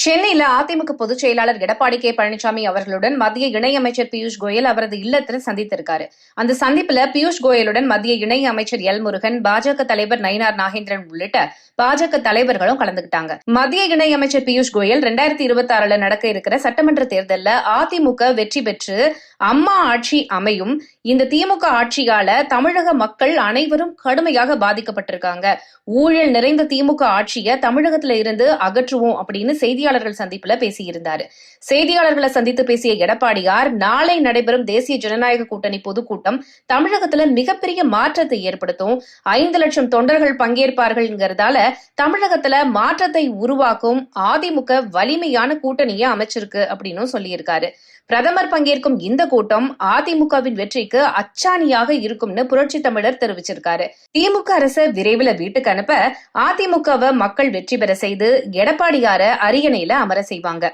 சென்னையில அதிமுக பொதுச் செயலாளர் எடப்பாடி கே பழனிசாமி அவர்களுடன் மத்திய இணையமைச்சர் பியூஷ் கோயல் அவரது இல்லத்தில் சந்தித்திருக்காரு. அந்த சந்திப்புல பியூஷ் கோயலுடன் மத்திய இணையமைச்சர் எல் முருகன், பாஜக தலைவர் நயினார் நாகேந்திரன் உள்ளிட்ட பாஜக தலைவர்களும் கலந்துகிட்டாங்க. மத்திய இணையமைச்சர் பியூஷ் கோயல் 2026 நடக்க இருக்கிற சட்டமன்ற தேர்தலில் அதிமுக வெற்றி பெற்று அம்மா ஆட்சி அமையும், இந்த திமுக ஆட்சியால தமிழக மக்கள் அனைவரும் கடுமையாக பாதிக்கப்பட்டிருக்காங்க, ஊழல் நிறைந்த திமுக ஆட்சியை தமிழகத்தில இருந்து அகற்றுவோம் அப்படின்னு செய்தியாளர்கள் சந்திப்புல பேசியிருந்தாரு. செய்தியாளர்களை சந்தித்து பேசிய எடப்பாடியார், நாளை நடைபெறும் தேசிய ஜனநாயக கூட்டணி பொதுக்கூட்டம் தமிழகத்துல மிகப்பெரிய மாற்றத்தை ஏற்படுத்தும், 5 லட்சம் தொண்டர்கள் பங்கேற்பார்கள்ங்கிறதால தமிழகத்துல மாற்றத்தை உருவாக்கும் அதிமுக வலிமையான கூட்டணியை அமைச்சிருக்கு அப்படின்னு சொல்லியிருக்காரு. பிரதமர் பங்கேற்கும் இந்த கூட்டம் அதிமுகவின் வெற்றிக்கு அச்சாணியாக இருக்கும்னு புரட்சி தமிழர் தெரிவிச்சிருக்காரு. திமுக அரசை விரைவில் வீட்டுக்கு அனுப்ப அதிமுகவை மக்கள் வெற்றி பெற செய்து எடப்பாடியார அரியணையில அமர செய்வாங்க.